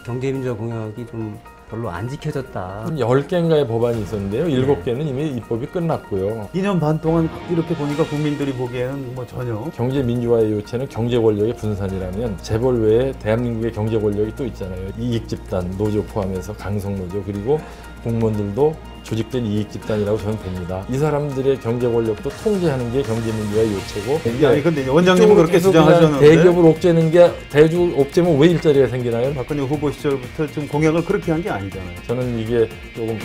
경제민주화 공약이 좀 별로 안 지켜졌다. 10개인가의 법안이 있었는데요. 7개는 이미 입법이 끝났고요. 2년 반 동안 이렇게 보니까 국민들이 보기에는 뭐 전혀 경제 민주화의 요체는 경제 권력의 분산이라면 재벌 외에 대한민국의 경제 권력이 또 있잖아요. 이익 집단, 노조 포함해서 강성 노조, 그리고 공무원들도 조직된 이익 집단이라고 저는 봅니다. 이 사람들의 경제 권력도 통제하는 게 경제 민주화의 요체고. 아니 근데 원장님은 그렇게 주장하셨는데 대기업을 옥죄는 게 대주 옥죄면 왜 일자리가 생기나요? 박근혜 후보 시절부터 좀 공약을 그렇게 한 게 아니잖아요. 저는 이게 조금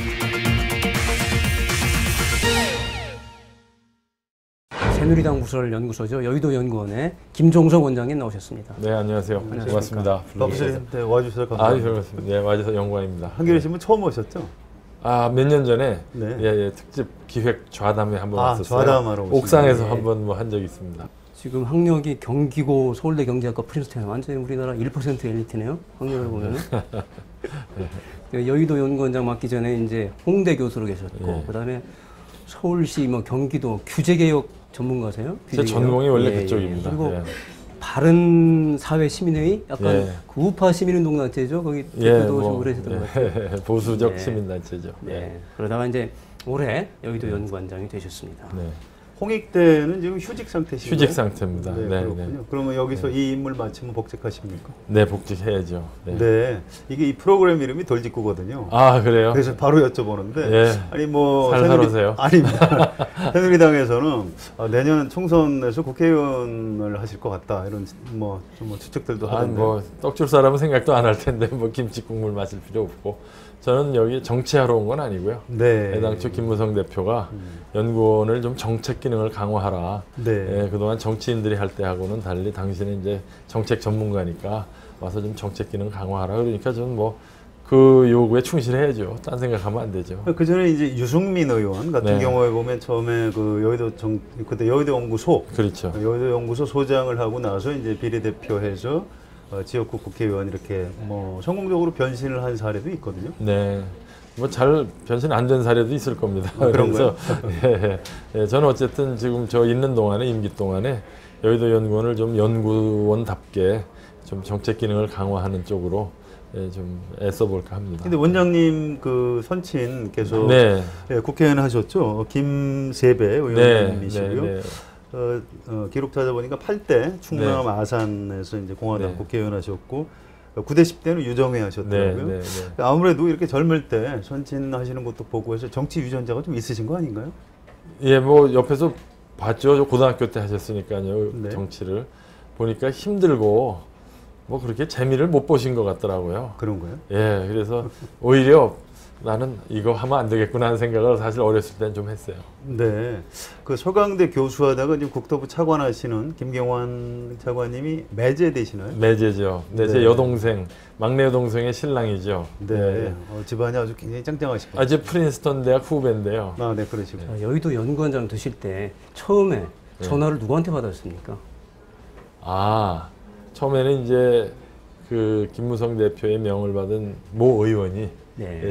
새누리당 부설 연구소죠. 여의도 연구원의 김종석 원장님 나오셨습니다. 네, 안녕하세요. 고맙습니다. 박수님한테 와주셔서 감사합니다. 그렇습니다. 네, 와주셔서 영광입니다. 한겨레 신문 처음 오셨죠? 몇 년 전에 네. 특집 기획 좌담에 한번 왔었어요. 좌담하러 오시네. 옥상에서 한번 뭐 한 적이 있습니다. 지금 학력이 경기고 서울대 경제학과 프린스턴 완전히 우리나라 1% 엘리트네요. 학력을 보면은. 여의도 연구원장 맡기 전에 이제 홍대 교수로 계셨고 그다음에 서울시 뭐 경기도 규제개혁 전문가세요? 제 전공이 원래 그쪽입니다. 그리고 바른 사회 시민회의 약간 그 우파 시민운동단체죠. 거기 대표도 오시고 그러시던 것 같아요. 보수적 시민단체죠. 그러다가 이제 올해 여의도 연구원장이 되셨습니다. 홍익 때는 지금 휴직 상태시죠? 휴직 상태입니다. 그렇군요. 그러면 여기서 이 임물 맡으면 복직하십니까? 네, 복직해야죠. 이게 이 프로그램 이름이 돌직구거든요. 아, 그래요? 그래서 바로 여쭤보는데 아니 뭐 살살 오세요. 아닙니다. 새누리당에서는 내년 총선에서 국회의원을 하실 것 같다 이런 뭐 추측들도 하던데. 뭐 떡줄 사람은 생각도 안 할 텐데 뭐 김치 국물 마실 필요 없고. 저는 여기 정치하러 온 건 아니고요. 애당초 김무성 대표가 연구원을 좀 정책 기능을 강화하라. 그동안 정치인들이 할 때하고는 달리 당신은 이제 정책 전문가니까 와서 좀 정책 기능 강화하라. 그러니까 저는 뭐 그 요구에 충실해야죠. 딴 생각하면 안 되죠. 그 전에 이제 유승민 의원 같은 경우에 보면 처음에 그 그때 여의도 연구소, 그렇죠. 여의도 연구소 소장을 하고 나서 이제 비례대표해서 지역구 국회의원 이렇게 뭐 성공적으로 변신을 한 사례도 있거든요. 뭐 잘 변신 안 된 사례도 있을 겁니다. 그런가요? 저는 어쨌든 지금 저 있는 동안에 임기 동안에 여의도 연구원을 좀 연구원답게 좀 정책 기능을 강화하는 쪽으로 좀 애써볼까 합니다. 근데 원장님 그 선친께서 국회의원 하셨죠? 김세배 의원님이시고요. 기록 찾아보니까 8대 충남 아산에서 이제 공화당 국회의원 하셨고 9대 10대는 유정회 하셨더라고요. 아무래도 이렇게 젊을 때 선친 하시는 것도 보고 해서 정치 유전자가 좀 있으신 거 아닌가요? 뭐 옆에서 봤죠. 고등학교 때 하셨으니까요. 정치를 보니까 힘들고 뭐 그렇게 재미를 못 보신 것 같더라고요. 그런가요? 그래서 오히려 나는 이거 하면 안 되겠구나 하는 생각을 사실 어렸을 때는 좀 했어요. 그 서강대 교수하다가 지금 국토부 차관하시는 김경환 차관님이 매제 되시나요? 매제죠. 제 여동생, 막내 여동생의 신랑이죠. 집안이 아주 굉장히 짱짱하시고. 아직 프린스턴 대학 후배인데요. 그러시고. 여의도 연구원장 되실 때 처음에 전화를 누구한테 받았습니까? 처음에는 이제 그 김무성 대표의 명을 받은 모 의원이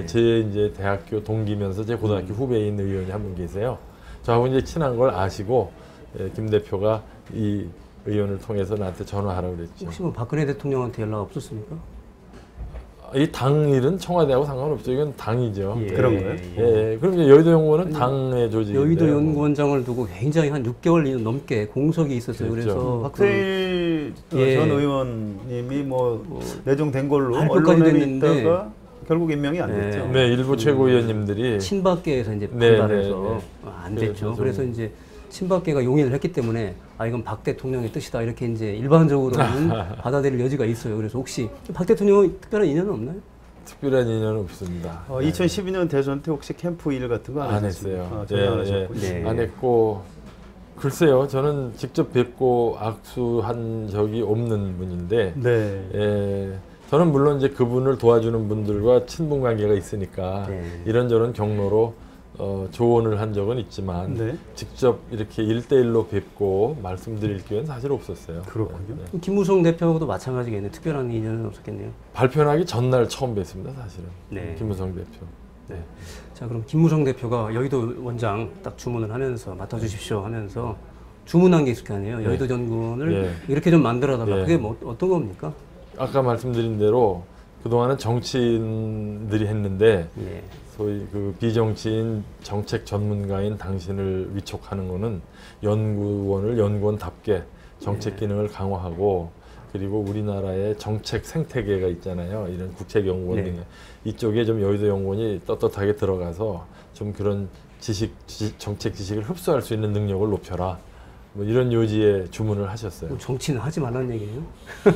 제 이제 대학교 동기면서 제 고등학교 후배인 의원이 한 분 계세요. 저하고 이제 친한 걸 아시고 김 대표가 이 의원을 통해서 나한테 전화하라고 그랬죠. 혹시 뭐 박근혜 대통령한테 연락 없었습니까? 이 당 일은 청와대하고 상관없죠. 이건 당이죠. 그런가요? 그럼 이제 여의도 연구원은 당의 조직인데. 여의도 연구원장을 두고 굉장히 한 6개월 넘게 공석이 있었어요. 그래서 박세일 전 의원님이 뭐 내정된 걸로 언론에 있다가 결국 임명이 안 됐죠. 일부 최고위원님들이 친박계에서 이제 판단해서 안 됐죠. 그래서 이제 친박계가 용인을 했기 때문에 이건 박 대통령의 뜻이다 이렇게 이제 일반적으로는 받아들일 여지가 있어요. 그래서 혹시 박 대통령 특별한 인연은 없나요? 특별한 인연은 없습니다. 2012년 대선 때 혹시 캠프 일 같은 거 안 했어요. 안 안 했고 글쎄요. 저는 직접 뵙고 악수한 적이 없는 분인데 저는 물론 이제 그분을 도와주는 분들과 친분 관계가 있으니까 이런저런 경로로 조언을 한 적은 있지만 직접 이렇게 1대1로 뵙고 말씀드릴 기회는 사실 없었어요. 그렇군요. 김무성 대표하고도 마찬가지겠네요. 특별한 인연은 없었겠네요. 발표하기 전날 처음 뵀습니다. 사실은. 김무성 대표. 자, 그럼 김무성 대표가 여의도 원장 딱 주문을 하면서 맡아주십시오 하면서 주문한 게 있을 거 아니에요. 여의도 연구원을 이렇게 좀 만들어달라. 그게 뭐 어떤 겁니까? 아까 말씀드린 대로 그동안은 정치인들이 했는데 예. 소위 그 비정치인 정책 전문가인 당신을 위촉하는 거는 연구원을 연구원답게 정책 기능을 강화하고 그리고 우리나라의 정책 생태계가 있잖아요. 이런 국책연구원 등에 이쪽에 좀 여의도 연구원이 떳떳하게 들어가서 좀 그런 정책 지식을 흡수할 수 있는 능력을 높여라. 뭐 이런 요지의 주문을 하셨어요. 정치는 하지 말라는 얘기예요?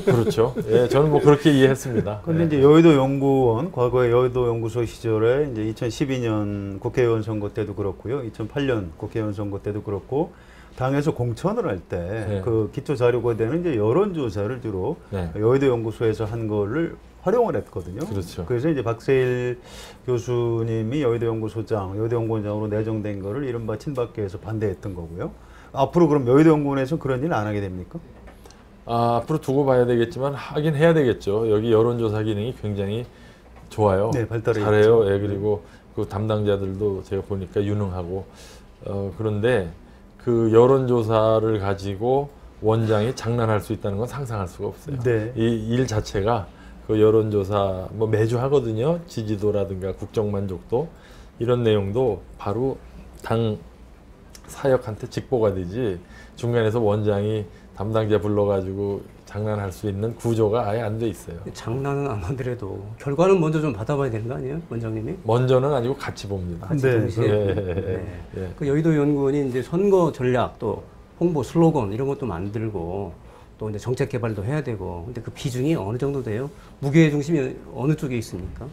그렇죠. 예, 저는 뭐 그렇게 이해했습니다. 그런데 예. 이제 여의도 연구원, 과거에 여의도 연구소 시절에 이제 2012년 국회의원 선거 때도 그렇고요. 2008년 국회의원 선거 때도 그렇고 당에서 공천을 할 때 그 기초 자료가 되는 이제 여론조사를 주로 여의도 연구소에서 한 거를 활용을 했거든요. 그렇죠. 그래서 이제 박세일 교수님이 여의도 연구소장, 여의도 연구원장으로 내정된 거를 이른바 친박계에서 반대했던 거고요. 앞으로 그럼 여의도 연구원에서 그런 일 안 하게 됩니까? 앞으로 두고 봐야 되겠지만 하긴 해야 되겠죠. 여기 여론조사 기능이 굉장히 좋아요. 네, 발달해 잘해요. 예, 그리고 그 담당자들도 제가 보니까 유능하고 그런데 그 여론조사를 가지고 원장이 장난할 수 있다는 건 상상할 수가 없어요. 네. 이 일 자체가 그 여론조사 뭐 매주 하거든요. 지지도라든가 국정만족도 이런 내용도 바로 당 사역한테 직보가 되지 중간에서 원장이 담당자 불러가지고 장난할 수 있는 구조가 아예 안 돼 있어요. 장난은 안 하더라도 결과는 먼저 좀 받아봐야 되는 거 아니에요, 원장님이? 먼저는 아니고 같이 봅니다. 같이 동시에. 그 여의도 연구원이 이제 선거 전략 또 홍보 슬로건 이런 것도 만들고 또 이제 정책 개발도 해야 되고 근데 그 비중이 어느 정도 돼요? 무게 중심이 어느 쪽에 있습니까?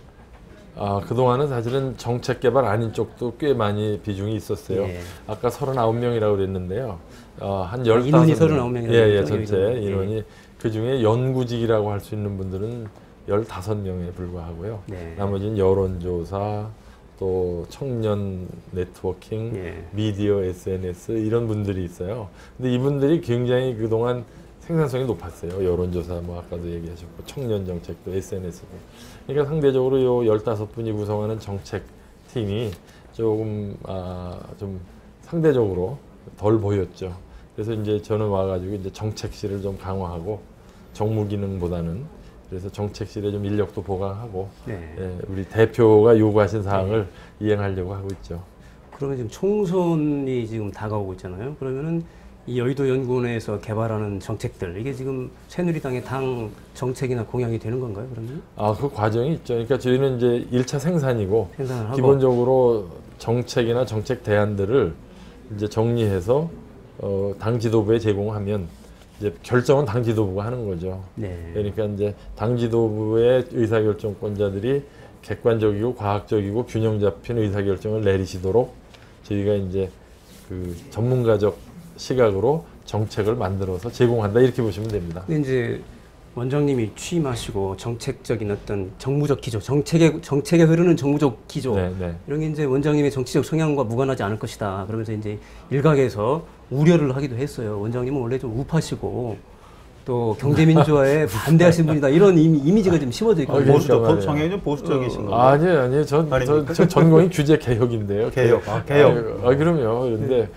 그동안은 사실은 정책 개발 아닌 쪽도 꽤 많이 비중이 있었어요. 아까 39명이라고 그랬는데요. 한 15명. 인원이 39명이라고 예, 전체 인원이 그 중에 연구직이라고 할 수 있는 분들은 15명에 불과하고요. 나머지는 여론조사, 또 청년 네트워킹, 미디어, SNS 이런 분들이 있어요. 근데 이분들이 굉장히 그동안 생산성이 높았어요. 여론조사, 뭐 아까도 얘기하셨고 청년 정책도 SNS도. 그러니까 상대적으로 요 15분이 구성하는 정책팀이 조금 좀 상대적으로 덜 보였죠. 그래서 이제 저는 와가지고 이제 정책실을 좀 강화하고 정무 기능보다는 그래서 정책실에 좀 인력도 보강하고 우리 대표가 요구하신 사항을 이행하려고 하고 있죠. 그러면 지금 총선이 지금 다가오고 있잖아요. 그러면은 이 여의도 연구원에서 개발하는 정책들 이게 지금 새누리당의 당 정책이나 공약이 되는 건가요? 그러면? 그 과정이 있죠. 그러니까 저희는 이제 1차 생산이고 생산을 하고. 기본적으로 정책이나 정책 대안들을 이제 정리해서 당 지도부에 제공하면 이제 결정은 당 지도부가 하는 거죠. 그러니까 이제 당 지도부의 의사결정권자들이 객관적이고 과학적이고 균형 잡힌 의사결정을 내리시도록 저희가 이제 그 전문가적 시각으로 정책을 만들어서 제공한다 이렇게 보시면 됩니다. 근데 이제 원장님이 취임하시고 정책적인 어떤 정무적 기조, 정책에 흐르는 정무적 기조 이런 게 이제 원장님의 정치적 성향과 무관하지 않을 것이다. 그러면서 이제 일각에서 우려를 하기도 했어요. 원장님은 원래 좀 우파시고 또 경제민주화에 반대하신 분이다 이런 이미지가 좀 심어져 있거든요. 보수적, 성향이 좀 보수적이신 건가요? 아니에요. 저 전공이 규제 개혁인데요. 개혁. 그럼요. 그런데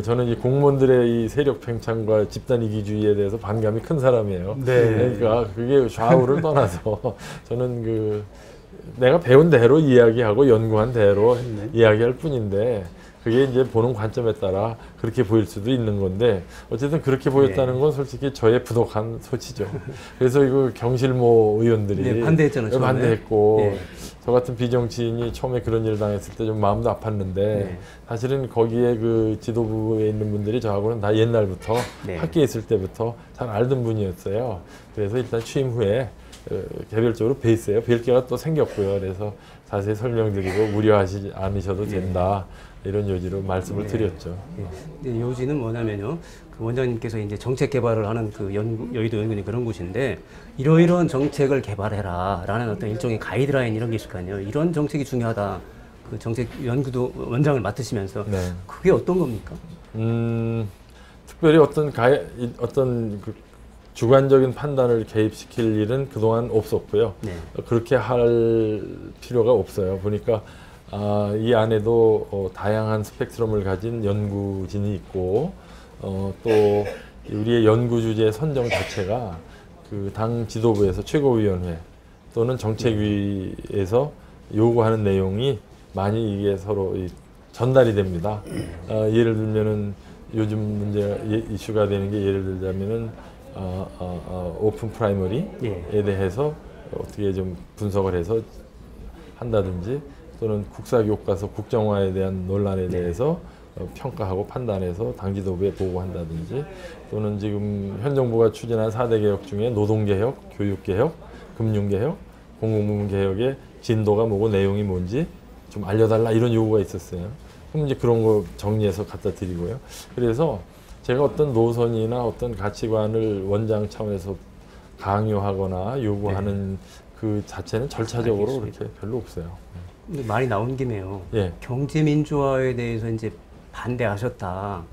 저는 이 공무원들의 이 세력 팽창과 집단 이기주의에 대해서 반감이 큰 사람이에요. 그러니까 그게 좌우를 떠나서 저는 내가 배운 대로 이야기하고 연구한 대로 이야기할 뿐인데 그게 이제 보는 관점에 따라 그렇게 보일 수도 있는 건데 어쨌든 그렇게 보였다는 건 솔직히 저의 부족한 소치죠. 그래서 이거 경실모 의원들이 반대했잖아요. 반대했고 저 같은 비정치인이 처음에 그런 일을 당했을 때 좀 마음도 아팠는데 사실은 거기에 그 지도부에 있는 분들이 저하고는 다 옛날부터 학교에 있을 때부터 잘 알던 분이었어요. 그래서 일단 취임 후에 개별적으로 뵀어요. 뵐 기회가 또 생겼고요. 그래서 자세히 설명드리고 우려하지 않으셔도 된다. 이런 요지로 말씀을 드렸죠. 요지는 뭐냐면요. 그 원장님께서 이제 정책 개발을 하는 그 여의도 연구원이 그런 곳인데 이러이러한 정책을 개발해라 라는 어떤 일종의 가이드라인 이런 게 있을 거 아니에요. 이런 정책이 중요하다. 그 정책 연구도 원장을 맡으시면서 그게 어떤 겁니까? 특별히 어떤 그 주관적인 판단을 개입시킬 일은 그동안 없었고요. 그렇게 할 필요가 없어요. 보니까 이 안에도 다양한 스펙트럼을 가진 연구진이 있고 또 우리의 연구 주제 선정 자체가 그 당 지도부에서 최고위원회 또는 정책위에서 요구하는 내용이 많이 이게 서로 전달이 됩니다. 예를 들면은 요즘 문제가 이슈가 되는 게 예를 들자면은 오픈 프라이머리에 대해서 어떻게 좀 분석을 해서 한다든지 또는 국사교과서 국정화에 대한 논란에 대해서 평가하고 판단해서 당 지도부에 보고한다든지 또는 지금 현 정부가 추진한 4대 개혁 중에 노동개혁, 교육개혁, 금융개혁, 공공부문개혁의 진도가 뭐고 내용이 뭔지 좀 알려달라 이런 요구가 있었어요. 그럼 이제 그런 거 정리해서 갖다 드리고요. 그래서 제가 어떤 노선이나 어떤 가치관을 원장 차원에서 강요하거나 요구하는 그 자체는 절차적으로 알겠습니다. 그렇게 별로 없어요. 근데 말이 나온 김에요. 예. 경제민주화에 대해서 이제 반대하셨다.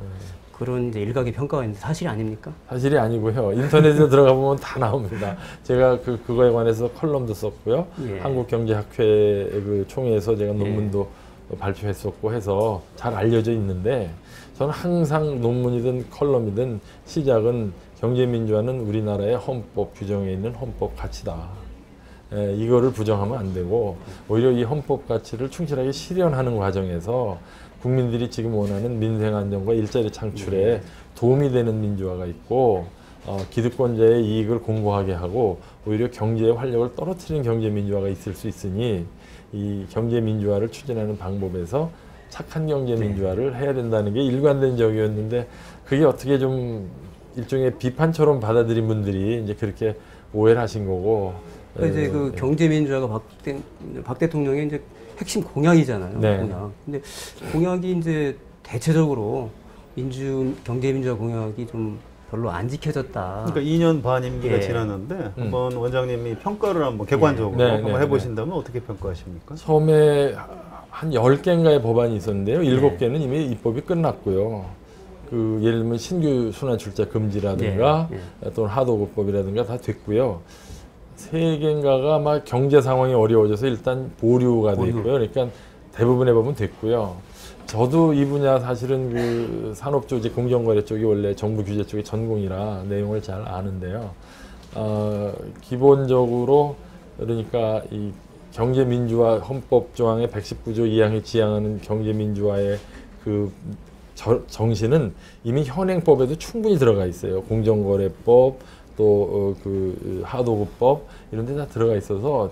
그런 이제 일각의 평가가 있는데 사실이 아닙니까? 사실이 아니고요. 인터넷에 들어가 보면 다 나옵니다. 제가 그거에 관해서 컬럼도 썼고요. 예. 한국경제학회 그 총회에서 제가 논문도 발표했었고 해서 잘 알려져 있는데 저는 항상 논문이든 컬럼이든 시작은 경제민주화는 우리나라의 헌법 규정에 있는 헌법 가치다. 이거를 부정하면 안 되고 오히려 이 헌법 가치를 충실하게 실현하는 과정에서 국민들이 지금 원하는 민생 안정과 일자리 창출에 도움이 되는 민주화가 있고 기득권자의 이익을 공고하게 하고 오히려 경제의 활력을 떨어뜨리는 경제 민주화가 있을 수 있으니 이 경제 민주화를 추진하는 방법에서 착한 경제 민주화를 해야 된다는 게 일관된 적이었는데 그게 어떻게 좀 일종의 비판처럼 받아들인 분들이 이제 그렇게 오해를 하신 거고 이제 그 경제민주화가 박 대통령의 이제 핵심 공약이잖아요. 네. 공약. 근데 공약이 이제 대체적으로 경제민주화 공약이 좀 별로 안 지켜졌다. 그러니까 2년 반 임기가 지났는데 한번 원장님이 평가를 한번 객관적으로 한번 해보신다면 어떻게 평가하십니까? 처음에 한 10개인가의 법안이 있었는데요. 7개는 이미 입법이 끝났고요. 그 예를 들면 신규 순환출자 금지라든가 또는 하도급법이라든가 다 됐고요. 3개인가가 막 경제 상황이 어려워져서 일단 보류가 돼 있고요. 그러니까 대부분의 법은 됐고요. 저도 이 분야 사실은 그 산업조직 공정거래 쪽이 원래 정부 규제 쪽이 전공이라 내용을 잘 아는데요. 기본적으로 그러니까 이 경제민주화 헌법 조항의 119조 2항이 지향하는 경제민주화의 그 정신은 이미 현행법에도 충분히 들어가 있어요. 공정거래법 또 그 하도급법 이런 데 다 들어가 있어서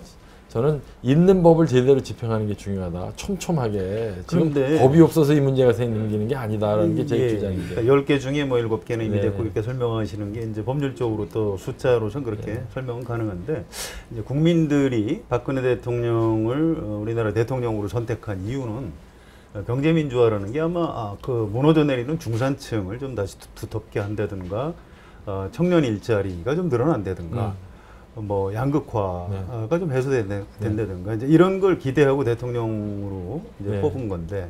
저는 있는 법을 제대로 집행하는 게 중요하다. 촘촘하게. 지금 법이 없어서 이 문제가 생기는 게 아니다라는 게 제 주장이죠. 그러니까 10개 중에 뭐 7개는 이미 됐고 이렇게 설명하시는 게 이제 법률적으로 또 숫자로선 그렇게 설명은 가능한데 이제 국민들이 박근혜 대통령을 우리나라 대통령으로 선택한 이유는 경제민주화라는 게 아마 그 무너져 내리는 중산층을 좀 다시 두텁게 한다든가 청년 일자리가 좀 늘어난다든가 뭐 양극화가 좀 해소된다든가 이제 이런 걸 기대하고 대통령으로 이제 뽑은 건데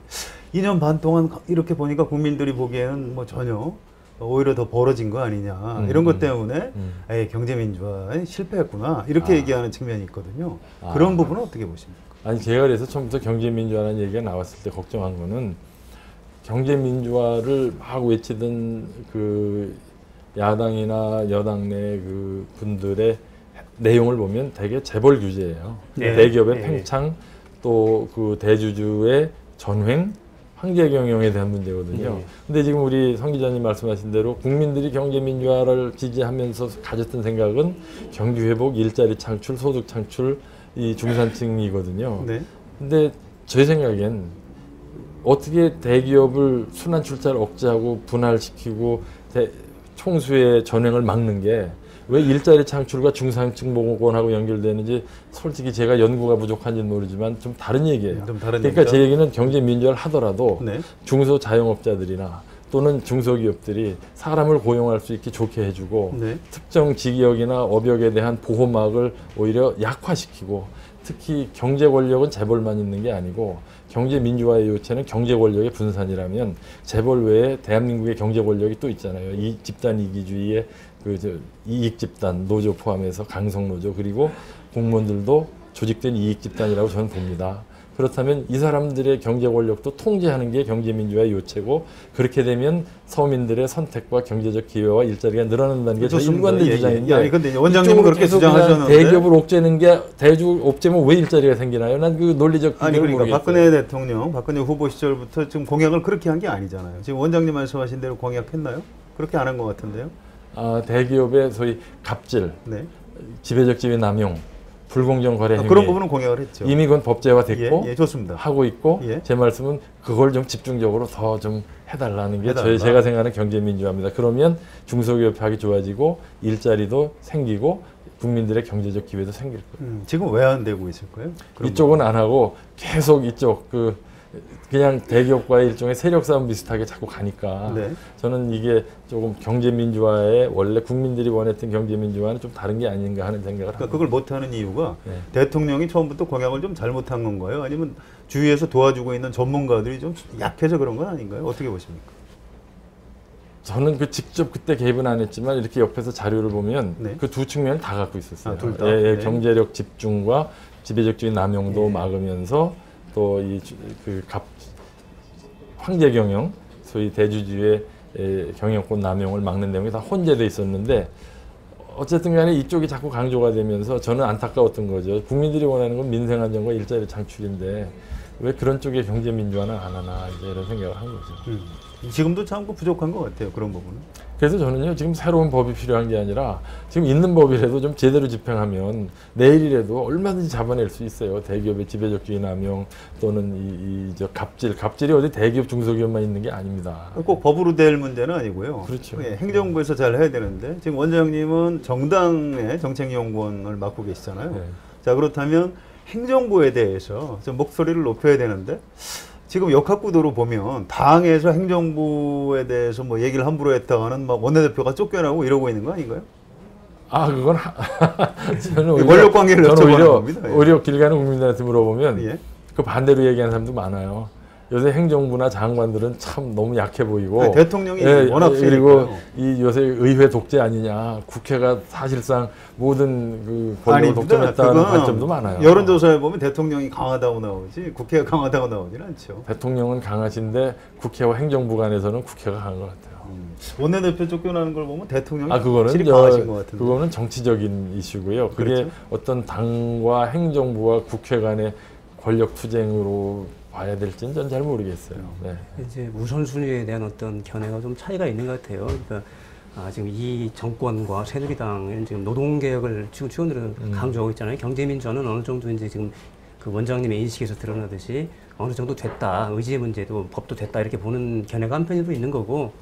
2년 반 동안 이렇게 보니까 국민들이 보기에는 뭐 전혀 오히려 더 벌어진 거 아니냐 이런 것 때문에 경제민주화에 실패했구나 이렇게 얘기하는 측면이 있거든요. 그런 부분은 어떻게 보십니까? 아니 제가 그래서 처음부터 경제민주화라는 얘기가 나왔을 때 걱정한 거는 경제민주화를 막 외치던 그 야당이나 여당 내 그 분들의 내용을 보면 되게 재벌 규제예요. 대기업의 팽창 또 그 대주주의 전횡 황제 경영에 대한 문제거든요. 근데 지금 우리 성 기자님 말씀하신 대로 국민들이 경제민주화를 지지하면서 가졌던 생각은 경기 회복, 일자리 창출, 소득 창출 이 중산층이거든요. 근데 제 생각엔 어떻게 대기업을 순환 출자를 억제하고 분할시키고 총수의 전횡을 막는 게 왜 일자리 창출과 중산층 복원하고 연결되는지 솔직히 제가 연구가 부족한지는 모르지만 좀 다른 얘기예요. 그러니까 제 얘기는 경제 민주화를 하더라도 중소 자영업자들이나 또는 중소기업들이 사람을 고용할 수 있게 좋게 해주고 특정 지역이나 업역에 대한 보호막을 오히려 약화시키고 특히 경제 권력은 재벌만 있는 게 아니고 경제 민주화의 요체는 경제 권력의 분산이라면 재벌 외에 대한민국의 경제 권력이 또 있잖아요. 이 집단 이기주의의 이익 집단 노조 포함해서 강성 노조 그리고 공무원들도 조직된 이익 집단이라고 저는 봅니다. 그렇다면 이 사람들의 경제 권력도 통제하는 게 경제민주화의 요체고 그렇게 되면 서민들의 선택과 경제적 기회와 일자리가 늘어난다는 게 저희 일관된 주장인데 아니 근데 원장님은 그렇게 주장하셨는데 대기업을 옥죄는 게 대주 옥죄면 왜 일자리가 생기나요? 난 그 논리적 아니 그러니까 모르겠어요. 박근혜 대통령, 박근혜 후보 시절부터 지금 공약을 그렇게 한 게 아니잖아요. 지금 원장님 말씀하신 대로 공약했나요? 그렇게 안 한 것 같은데요. 대기업의 소위 갑질, 네. 지배적 지위 남용, 불공정 거래 행위 그런 부분은 공약을 했죠. 이미 그건 법제화됐고 좋습니다. 하고 있고 예. 제 말씀은 그걸 좀 집중적으로 더 좀 해달라는 게 해달라. 제가 생각하는 경제민주화입니다. 그러면 중소기업하기 좋아지고 일자리도 생기고 국민들의 경제적 기회도 생길 거예요. 지금 왜 안 되고 있을 거예요? 이쪽은 안 하고 계속 이쪽 그냥 대기업과의 일종의 세력 싸움 비슷하게 자꾸 가니까 네. 저는 이게 조금 경제민주화의 원래 국민들이 원했던 경제민주화는 좀 다른 게 아닌가 하는 생각을 합니다. 그걸 못하는 이유가 네. 대통령이 처음부터 공약을 좀 잘못한 건가요? 아니면 주위에서 도와주고 있는 전문가들이 좀 약해서 그런 건 아닌가요? 어떻게 보십니까? 저는 직접 그때 개입은 안 했지만 이렇게 옆에서 자료를 보면 네. 그 두 측면을 다 갖고 있었어요. 둘 다? 네. 네. 집중과 지배적인 남용도 예. 막으면서 또 황제 경영, 소위 대주주의 경영권 남용을 막는 내용이 다 혼재돼 있었는데 어쨌든 간에 이쪽이 자꾸 강조가 되면서 저는 안타까웠던 거죠. 국민들이 원하는 건 민생 안정과 일자리 창출인데 왜 그런 쪽의 경제 민주화는 안 하나 이제 이런 생각을 한 거죠. 지금도 참 부족한 것 같아요. 그런 부분은. 그래서 저는요 지금 새로운 법이 필요한 게 아니라 지금 있는 법이라도 좀 제대로 집행하면 내일이라도 얼마든지 잡아낼 수 있어요. 대기업의 지배적 주의 남용 또는 갑질이 어디 대기업 중소기업만 있는 게 아닙니다. 꼭 법으로 될 문제는 아니고요. 그렇죠. 예, 행정부에서 잘 해야 되는데 지금 원장님은 정당의 정책연구원을 맡고 계시잖아요. 네. 자 그렇다면 행정부에 대해서 좀 목소리를 높여야 되는데 지금 역학구도로 보면 당에서 행정부에 대해서 뭐 얘기를 함부로 했다가는 막 원내대표가 쫓겨나고 이러고 있는 거 아닌가요? 그건 저는 권력 관계를 여쭤보는 겁니다. 예. 오히려 길 가는 국민들한테 물어보면 예. 그 반대로 얘기하는 사람도 많아요. 요새 행정부나 장관들은 참 너무 약해 보이고 아니, 대통령이 워낙 그리고 이 요새 의회 독재 아니냐, 국회가 사실상 모든 그 권력을 독점했다는 관점도 많아요. 여론조사에 보면 대통령이 강하다고 나오지 국회가 강하다고 나오지는 않죠. 대통령은 강하신데 국회와 행정부 간에서는 국회가 강한 것 같아요. 원내대표 쫓겨나는 걸 보면 대통령이 그거는 강하신 것 같은데. 그거는 정치적인 이슈고요. 그게 그렇죠? 어떤 당과 행정부와 국회 간의 권력 투쟁으로 봐야 될지는 전 잘 모르겠어요. 네. 이제 우선순위에 대한 어떤 견해가 좀 차이가 있는 것 같아요. 그러니까 지금 이 정권과 새누리당은 지금 노동개혁을 지금 최근으로 강조하고 있잖아요. 경제민주화는 어느 정도 이제 지금 그 원장님의 인식에서 드러나듯이 어느 정도 됐다. 의지의 문제도 법도 됐다. 이렇게 보는 견해가 한편으로 있는 거고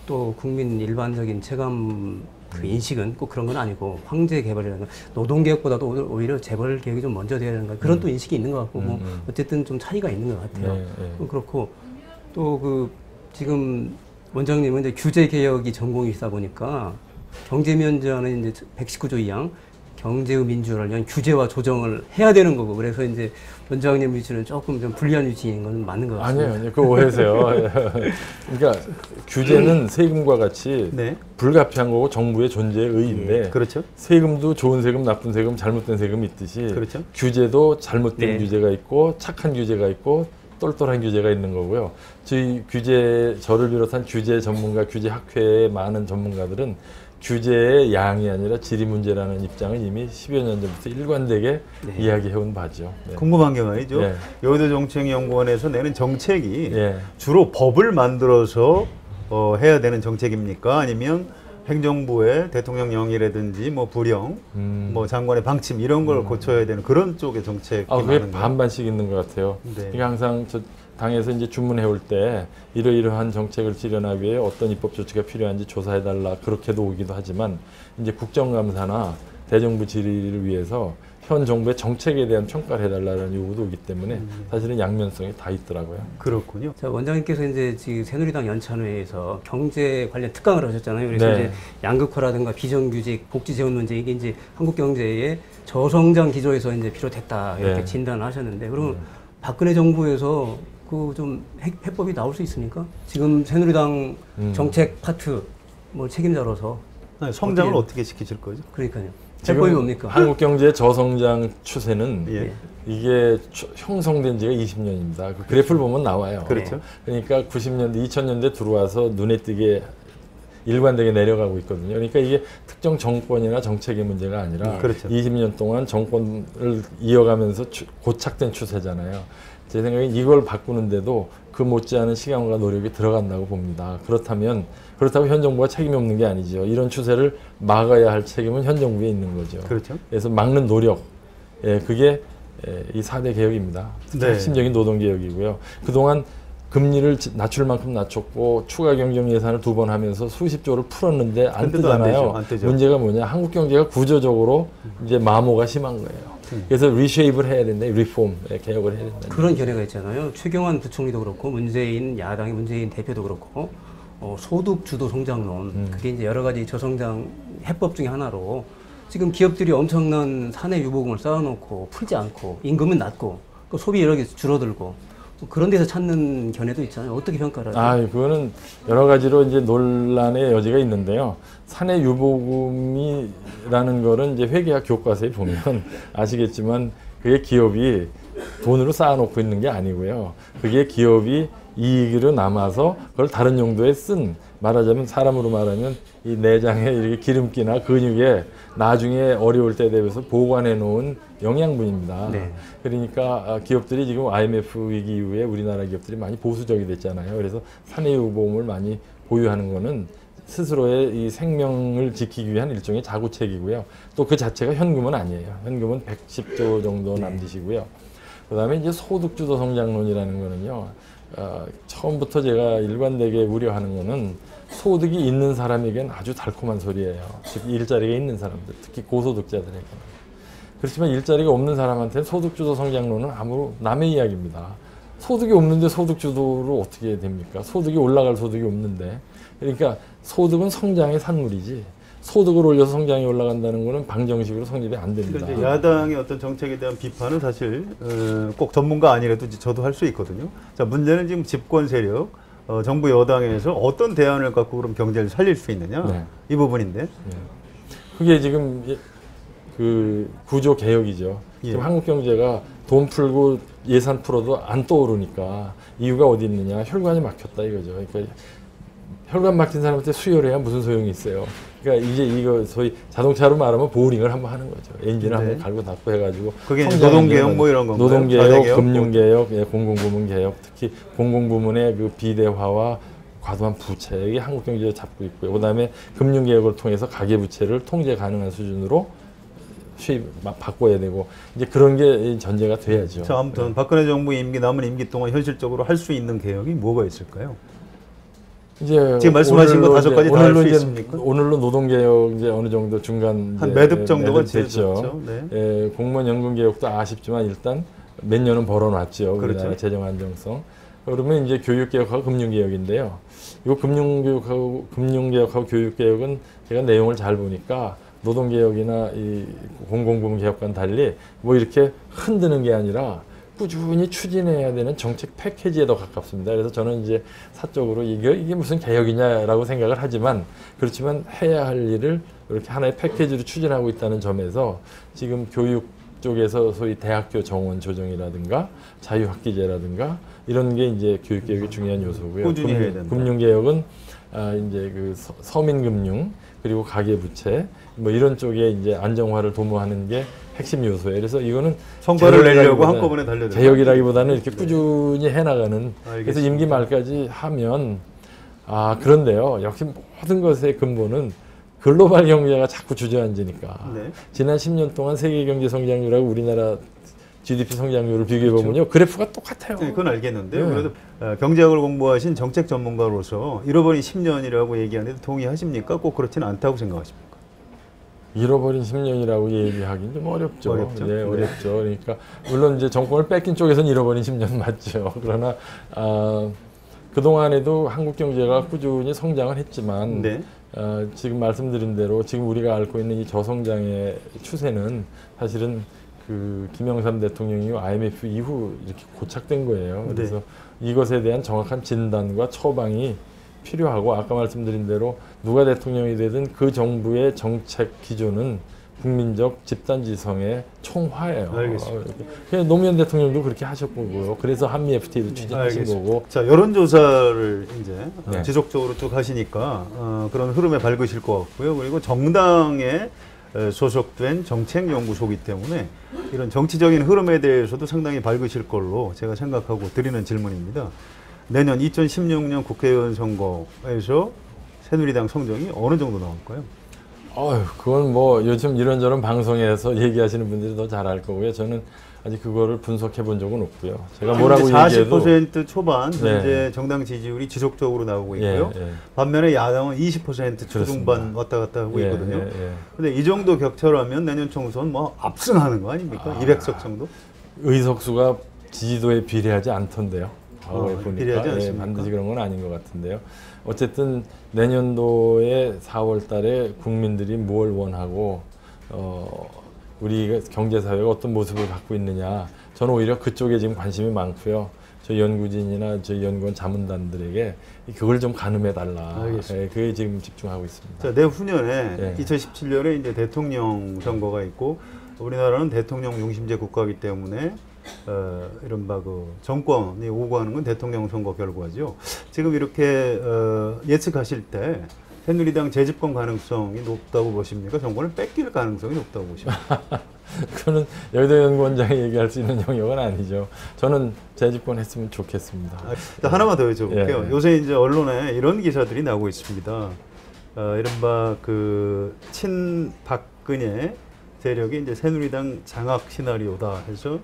또 국민 일반적인 체감 그 인식은 꼭 그런 건 아니고 황제 개발이라는 건 노동개혁보다도 오히려 재벌 개혁이 좀 먼저 돼야 되는 거 그런 또 인식이 있는 것 같고 뭐 어쨌든 좀 차이가 있는 것 같아요. 네. 그렇고 또 지금 원장님은 이제 규제 개혁이 전공이시다 보니까 경제민주화는 이제 119조 2항 경제의 민주화를 위한 규제와 조정을 해야 되는 거고 그래서 이제 원장님 위치는 조금 좀 불리한 위치인 건 맞는 것 같습니다. 아니요, 그거 오해세요. 그러니까 규제는 세금과 같이 네. 불가피한 거고 정부의 존재의 의의인데 그렇죠. 세금도 좋은 세금, 나쁜 세금, 잘못된 세금이 있듯이 그렇죠. 규제도 잘못된 네. 규제가 있고 착한 규제가 있고 똘똘한 규제가 있는 거고요. 저를 비롯한 규제 전문가, 규제 학회의 많은 전문가들은 규제의 양이 아니라 질이 문제라는 입장을 이미 10여 년 전부터 일관되게 이야기해온 바죠. 네. 궁금한 게 말이죠. 네. 여의도 정책연구원에서 내는 정책이 네. 주로 법을 만들어서 해야 되는 정책입니까? 아니면 행정부의 대통령령이라든지 뭐 부령, 뭐 장관의 방침 이런 걸 고쳐야 되는 그런 쪽의 정책이 그게 많은가요? 반반씩 있는 것 같아요. 네. 이게 항상 당에서 이제 주문해 올 때 이러이러한 정책을 실현하기 위해 어떤 입법 조치가 필요한지 조사해달라 그렇게도 오기도 하지만 이제 국정감사나 대정부 질의를 위해서 현 정부의 정책에 대한 평가를 해달라는 요구도 오기 때문에 사실은 양면성이 다 있더라고요. 그렇군요. 자, 원장님께서 이제 지금 새누리당 연찬회에서 경제 관련 특강을 하셨잖아요. 그래서 네. 이제 양극화라든가 비정규직, 복지 재원 문제 이게 이제 한국 경제의 저성장 기조에서 이제 비롯했다 이렇게 네. 진단을 하셨는데 그러면 박근혜 정부에서 그 좀 해법이 나올 수 있습니까? 지금 새누리당 정책 파트 뭐 책임자로서 아니, 성장을 어떻게 시키실 거죠? 그러니까요. 해법이 뭡니까? 한국 경제의 저성장 추세는 예. 이게 형성된 지가 20년입니다. 그 그래프를 보면 나와요. 그렇죠. 그러니까 90년대, 2000년대 들어와서 눈에 띄게 일관되게 내려가고 있거든요. 그러니까 이게 특정 정권이나 정책의 문제가 아니라 그렇죠. 20년 동안 정권을 이어가면서 고착된 추세잖아요. 제 생각에 이걸 바꾸는데도 그 못지않은 시간과 노력이 들어간다고 봅니다. 그렇다고 현 정부가 책임이 없는 게 아니죠. 이런 추세를 막아야 할 책임은 현 정부에 있는 거죠. 그렇죠. 그래서 막는 노력, 그게 이 4대 개혁입니다. 네. 핵심적인 노동개혁이고요. 그동안 금리를 낮출 만큼 낮췄고 추가 경정 예산을 2번 하면서 수십조를 풀었는데 안 뜨잖아요. 안 되죠. 문제가 뭐냐? 한국 경제가 구조적으로 이제 마모가 심한 거예요. 그래서 리쉐입을 해야 된다, 리폼, 개혁을 해야 된다. 그런 견해가 있잖아요. 최경환 부총리도 그렇고 야당의 문재인 대표도 그렇고 소득 주도 성장론, 그게 이제 여러 가지 저성장 해법 중에 하나로 지금 기업들이 엄청난 사내 유보금을 쌓아놓고 풀지 않고 임금은 낮고 소비 여러 개 줄어들고 그런 데서 찾는 견해도 있잖아요. 어떻게 평가를 하세요? 그거는 여러 가지로 이제 논란의 여지가 있는데요. 사내 유보금이라는 거는 이제 회계학 교과서에 보면 아시겠지만 그게 기업이 돈으로 쌓아놓고 있는 게 아니고요. 그게 기업이 이익으로 남아서 그걸 다른 용도에 말하자면 사람으로 말하면 이 내장에 이렇게 기름기나 근육에 나중에 어려울 때 대비해서 보관해 놓은 영양분입니다. 네. 그러니까 기업들이 지금 IMF 위기 이후에 우리나라 기업들이 많이 보수적이 됐잖아요. 그래서 사내유보금을 많이 보유하는 거는 스스로의 이 생명을 지키기 위한 일종의 자구책이고요. 또 그 자체가 현금은 아니에요. 현금은 110조 정도 남짓이고요. 그다음에 이제 소득주도 성장론이라는 거는요. 처음부터 제가 일관되게 우려하는 거는 소득이 있는 사람에겐 아주 달콤한 소리예요. 즉 일자리가 있는 사람들, 특히 고소득자들에게는. 그렇지만 일자리가 없는 사람한테는 소득주도 성장론은 아무 남의 이야기입니다. 소득이 없는데 소득주도로 어떻게 됩니까? 소득이 올라갈 소득이 없는데. 그러니까 소득은 성장의 산물이지 소득을 올려서 성장이 올라간다는 것은 방정식으로 성립이 안 됩니다. 그러니까 야당의 어떤 정책에 대한 비판은 사실 꼭 전문가 아니라도 저도 할 수 있거든요. 자, 문제는 지금 집권 세력, 정부 여당에서 어떤 대안을 갖고 그럼 경제를 살릴 수 있느냐 네. 이 부분인데. 네. 그게 지금 그 구조 개혁이죠. 예. 지금 한국 경제가 돈 풀고 예산 풀어도 안 떠오르니까 이유가 어디 있느냐? 혈관이 막혔다 이거죠. 그러니까 혈관 막힌 사람한테 수혈해야 무슨 소용이 있어요. 그러니까 이제 이거 소위 자동차로 말하면 보링을 한번 하는 거죠. 엔진을 한번 갈고 닦고 해가지고. 그게 노동개혁 뭐 이런 건가요? 노동개혁, 금융개혁, 공공부문개혁, 특히 공공부문의 그 비대화와 과도한 부채, 이게 한국 경제를 잡고 있고요. 그다음에 금융개혁을 통해서 가계부채를 통제 가능한 수준으로 바꿔야 되고 이제 그런 게 전제가 돼야죠. 자, 아무튼 박근혜 정부 남은 임기 동안 현실적으로 할 수 있는 개혁이 뭐가 있을까요? 이제 지금 말씀하신 거 5가지 다 할 수 있습니까? 오늘로 노동개혁 이제 어느 정도 중간 한 매듭 정도가 됐죠. 네. 공무원 연금 개혁도 아쉽지만 일단 몇 년은 벌어놨죠. 그렇죠. 우리나라 재정 안정성. 그러면 이제 교육개혁하고 금융개혁인데요. 이 금융개혁하고 교육개혁은 제가 내용을 잘 보니까 노동개혁이나 이 공공부문 개혁과는 달리 뭐 이렇게 흔드는 게 아니라 꾸준히 추진해야 되는 정책 패키지에 더 가깝습니다. 그래서 저는 이제 사적으로 이게 무슨 개혁이냐라고 생각을 하지만 그렇지만 해야 할 일을 이렇게 하나의 패키지로 추진하고 있다는 점에서 지금 교육 쪽에서 소위 대학교 정원 조정이라든가 자유학기제라든가 이런 게 이제 교육개혁의 중요한 요소고요. 꾸준히 해야 된다. 금융개혁은 이제 그 서민금융 그리고 가계부채 뭐 이런 쪽에 이제 안정화를 도모하는 게 핵심 요소예요. 그래서 이거는 성과를 내려고 한꺼번에 달려들고 개혁이라기보다는 이렇게 꾸준히 해나가는. 그래서 임기 말까지 하면 그런데요. 역시 모든 것의 근본은 글로벌 경제가 자꾸 주저앉으니까. 네. 지난 10년 동안 세계 경제 성장률하고 우리나라 GDP 성장률을 비교해 보면요, 그래프가 똑같아요. 네, 그건 알겠는데요. 그래도 경제학을 공부하신 정책 전문가로서 잃어버린 10년이라고 얘기하는데 동의하십니까? 꼭 그렇지는 않다고 생각하십니까? 잃어버린 10년이라고 얘기하기는 좀 어렵죠. 어렵죠. 네, 어렵죠. 그러니까 물론 이제 정권을 뺏긴 쪽에서는 잃어버린 10년 맞죠. 그러나 그 동안에도 한국 경제가 꾸준히 성장을 했지만 네. 지금 말씀드린 대로 지금 우리가 앓고 있는 이 저성장의 추세는 사실은 그 김영삼 대통령이 IMF 이후 이렇게 고착된 거예요. 그래서 이것에 대한 정확한 진단과 처방이 필요하고 아까 말씀드린 대로 누가 대통령이 되든 그 정부의 정책 기조는 국민적 집단지성의 총화예요. 알겠습니다. 노무현 대통령도 그렇게 하셨고요. 그래서 한미 FTA도 추진하신 거고. 자, 여론조사를 이제 네. 지속적으로 쭉 하시니까 그런 흐름에 밝으실 것 같고요. 그리고 정당에 소속된 정책연구소이기 때문에 이런 정치적인 흐름에 대해서도 상당히 밝으실 걸로 제가 생각하고 드리는 질문입니다. 내년 2016년 국회의원 선거에서 새누리당 성적이 어느 정도 나올까요? 그건 뭐 요즘 이런저런 방송에서 얘기하시는 분들이 더 잘 알 거고요. 저는 아직 그거를 분석해 본 적은 없고요. 제가 뭐라고 얘기해도 40% 초반 현재 정당 지지율이 지속적으로 나오고 있고요. 반면에 야당은 20% 초중반 왔다 갔다 하고 있거든요. 근데 이 정도 격차라면 내년 총선 뭐 압승하는 거 아닙니까? 200석 정도? 의석수가 지지도에 비례하지 않던데요. 보니까 비례하지 않습니까? 반드시 그런 건 아닌 것 같은데요. 어쨌든 내년도에 4월 달에 국민들이 뭘 원하고 우리 경제사회가 어떤 모습을 갖고 있느냐, 저는 오히려 그쪽에 지금 관심이 많고요. 저희 연구진이나 저희 연구원 자문단들에게 그걸 좀 가늠해달라. 그게 지금 집중하고 있습니다. 자, 내후년에 2017년에 이제 대통령 선거가 있고 우리나라는 대통령 중심제 국가이기 때문에 이른바 그 정권이 오고하는 건 대통령 선거 결과죠. 지금 이렇게 예측하실 때 새누리당 재집권 가능성이 높다고 보십니까? 정권을 뺏길 가능성이 높다고 보십니까? 그거는 여의도 연구원장이 얘기할 수 있는 영역은 아니죠. 저는 재집권 했으면 좋겠습니다. 하나만 더 여쭤볼게요. 요새 이제 언론에 이런 기사들이 나오고 있습니다. 이른바 그 친박근혜 세력이 이제 새누리당 장악 시나리오다 해서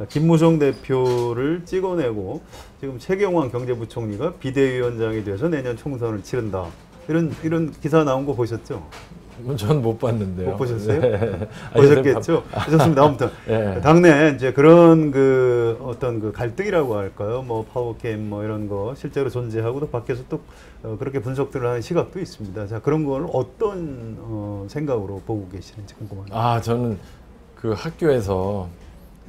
김무성 대표를 찍어내고 지금 최경환 경제부총리가 비대위원장이 돼서 내년 총선을 치른다. 이런 기사 나온 거 보셨죠? 전 못 봤는데요. 못 보셨어요? 네. 보셨겠죠? 좋습니다. 아무튼 당내 이제 그런 그 어떤 그 갈등이라고 할까요? 뭐 파워게임 뭐 이런 거 실제로 존재하고 또 밖에서 또 그렇게 분석들을 하는 시각도 있습니다. 자, 그런 걸 어떤 생각으로 보고 계시는지 궁금합니다. 저는 그 학교에서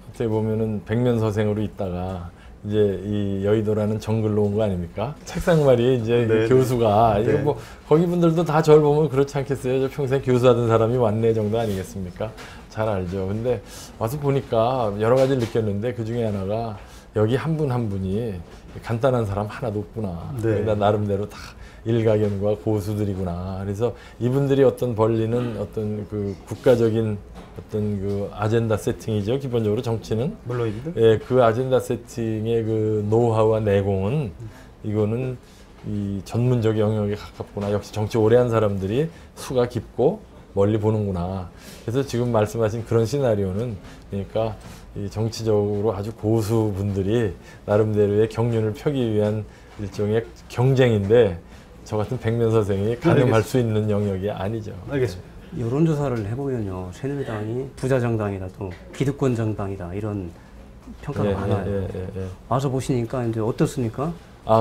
어떻게 보면은 백면서생으로 있다가 이제 이 여의도라는 정글로 온 거 아닙니까? 책상마리에 이제 교수가 이거 뭐 거기 분들도 다 저를 보면 그렇지 않겠어요? 저 평생 교수하던 사람이 왔네 정도 아니겠습니까? 잘 알죠. 근데 와서 보니까 여러 가지를 느꼈는데 그 중에 하나가 여기 한 분 한 분이 간단한 사람 하나도 없구나. 그러니까 나름대로 다 일가견과 고수들이구나. 그래서 이분들이 어떤 벌리는 어떤 그 국가적인 어떤 그 아젠다 세팅이죠. 기본적으로 정치는. 물론입니다. 그 아젠다 세팅의 그 노하우와 내공은 이거는 이 전문적 영역에 가깝구나. 역시 정치 오래 한 사람들이 수가 깊고 멀리 보는구나. 그래서 지금 말씀하신 그런 시나리오는 그러니까 이 정치적으로 아주 고수분들이 나름대로의 경륜을 펴기 위한 일종의 경쟁인데 저 같은 백면서생이 가늠할 수 있는 영역이 아니죠. 알겠습니다. 여론조사를 해보면요, 새누리당이 부자 정당이다, 또 기득권 정당이다 이런 평가가 많아요. 와서 보시니까 이제 어떻습니까?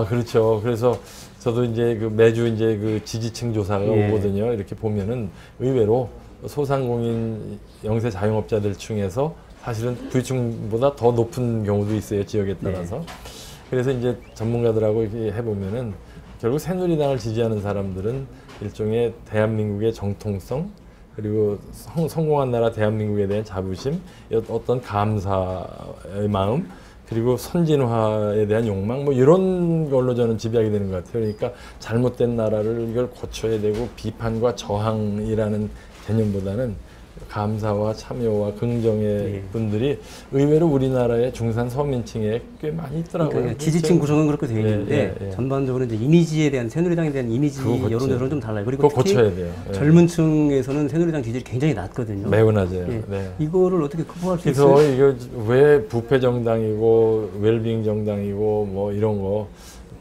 그렇죠. 그래서 저도 이제 그 매주 이제 그 지지층 조사가 오거든요. 이렇게 보면은 의외로 소상공인 영세 자영업자들 중에서 사실은 부유층보다 더 높은 경우도 있어요. 지역에 따라서. 그래서 이제 전문가들하고 이렇게 해보면은 결국 새누리당을 지지하는 사람들은 일종의 대한민국의 정통성 그리고 성공한 나라 대한민국에 대한 자부심, 어떤 감사의 마음, 그리고 선진화에 대한 욕망, 뭐 이런 걸로 저는 지배하게 되는 것 같아요. 그러니까 잘못된 나라를 이걸 고쳐야 되고 비판과 저항이라는 개념보다는 감사와 참여와 긍정의 분들이 의외로 우리나라의 중산 서민층에 꽤 많이 있더라고요. 그러니까 지지층 구성은 그렇게 되어 있는데 전반적으로 이제 이미지에 대한 새누리당에 대한 이미지 여론조사는 좀 달라요. 그리고 그거 고쳐야 돼요. 젊은 층에서는 새누리당 지지율이 굉장히 낮거든요. 매우 낮아요. 이거를 어떻게 극복할 수 있어요? 그래서 이거 왜 부패 정당이고 웰빙 정당이고 뭐 이런 거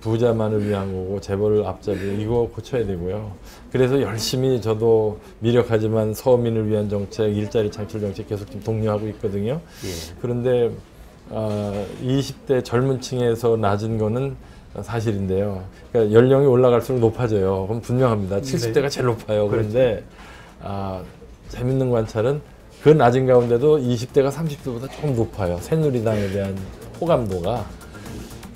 부자만을 위한 거고 재벌을 앞잡이 이거 고쳐야 되고요. 그래서 열심히 저도 미력하지만 서민을 위한 정책, 일자리 창출 정책 계속 좀 독려하고 있거든요. 그런데 20대 젊은 층에서 낮은 거는 사실인데요. 그러니까 연령이 올라갈수록 높아져요. 그럼 분명합니다. 70대가 제일 높아요. 그런데 재밌는 관찰은 그 낮은 가운데도 20대가 30대보다 조금 높아요. 새누리당에 대한 호감도가.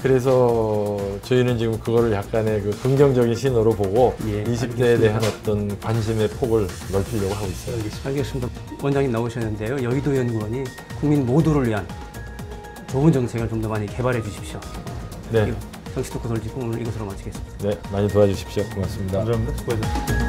그래서 저희는 지금 그거를 약간의 그 긍정적인 신호로 보고 예, 20대에 알겠습니다. 대한 어떤 관심의 폭을 넓히려고 하고 있어요. 알겠습니다. 원장님 나오셨는데요. 여의도 연구원이 국민 모두를 위한 좋은 정책을 좀 더 많이 개발해 주십시오. 네. 정치 토크 돌리고 오늘 이것으로 마치겠습니다. 네, 많이 도와주십시오. 고맙습니다. 감사합니다. 수고하셨습니다.